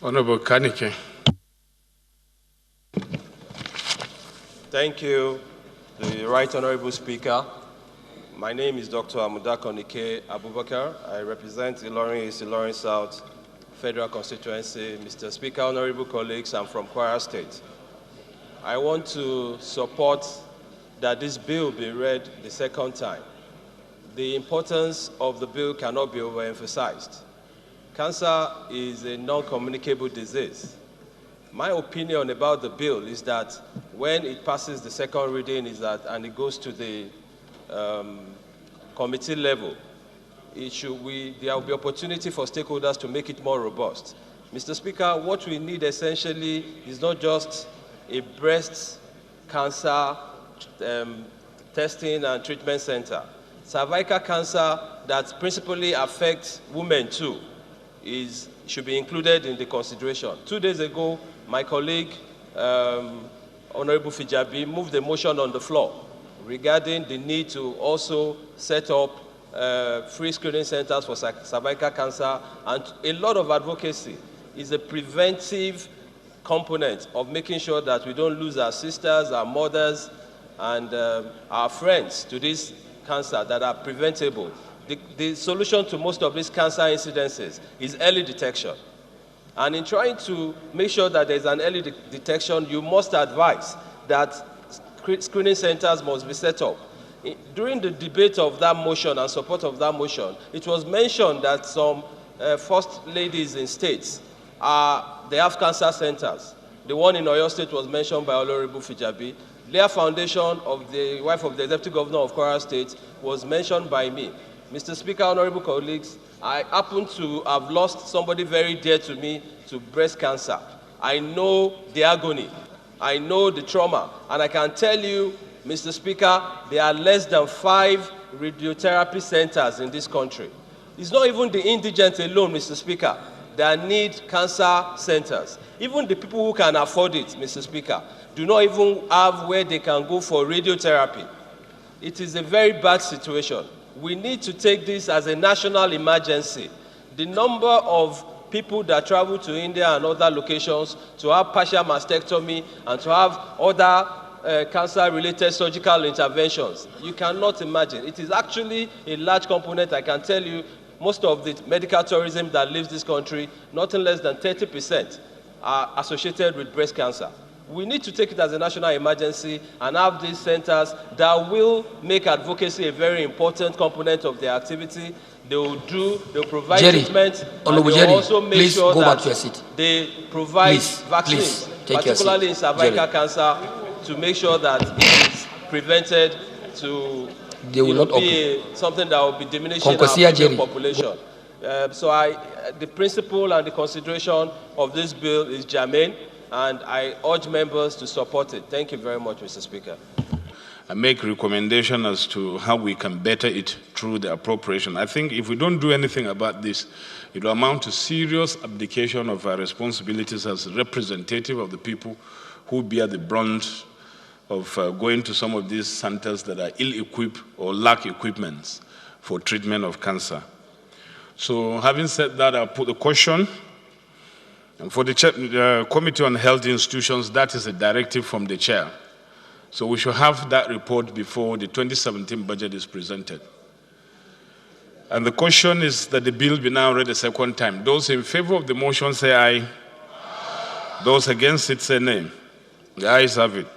Honorable Kannike. Thank you, the Right Honorable Speaker. My name is Dr. Amuda-Kannike Abubakar. I represent Ilorin East, Ilorin South Federal Constituency. Mr. Speaker, honorable colleagues, I'm from Kwara State. I want to support that this bill be read the second time. The importance of the bill cannot be overemphasized. Cancer is a non-communicable disease. My opinion about the bill is that when it passes the second reading and it goes to the committee level, there will be opportunity for stakeholders to make it more robust. Mr. Speaker, what we need essentially is not just a breast cancer testing and treatment center. Cervical cancer that principally affects women too should be included in the consideration. 2 days ago, my colleague, Honorable Fijabi, moved a motion on the floor regarding the need to also set up free screening centers for cervical cancer, and a lot of advocacy is a preventive component of making sure that we don't lose our sisters, our mothers, and our friends to this cancer that are preventable. The solution to most of these cancer incidences is early detection. And in trying to make sure that there's an early detection, you must advise that screening centers must be set up. During the debate of that motion and support of that motion, it was mentioned that some first ladies in states, they have cancer centers. The one in Oyo State was mentioned by Honorable Fijabi. Leah Foundation, of the wife of the Deputy Governor of Kwara State, was mentioned by me. Mr. Speaker, honorable colleagues, I happen to have lost somebody very dear to me to breast cancer. I know the agony, I know the trauma, and I can tell you, Mr. Speaker, there are less than 5 radiotherapy centers in this country. It's not even the indigent alone, Mr. Speaker, that need cancer centers. Even the people who can afford it, Mr. Speaker, do not even have where they can go for radiotherapy. It is a very bad situation. We need to take this as a national emergency. The number of people that travel to India and other locations to have partial mastectomy and to have other cancer-related surgical interventions, you cannot imagine. It is actually a large component. I can tell you, most of the medical tourism that leaves this country, nothing less than 30% are associated with breast cancer. We need to take it as a national emergency and have these centers that will make advocacy a very important component of their activity. They'll provide treatment, and they'll also make sure that they provide vaccines, particularly in cervical cancer, to make sure that it is prevented to be something that will be diminishing our population. So the principle and the consideration of this bill is germane, and I urge members to support it. Thank you very much, Mr. Speaker. I make recommendation as to how we can better it through the appropriation. I think if we don't do anything about this, it will amount to serious abdication of our responsibilities as representative of the people who bear the brunt of going to some of these centers that are ill-equipped or lack equipment for treatment of cancer. So having said that, I'll put the question. And for the Committee on Health Institutions, that is a directive from the chair. So we should have that report before the 2017 budget is presented. And the question is that the bill be now read a second time. Those in favor of the motion say aye. Those against it say nay. The ayes have it.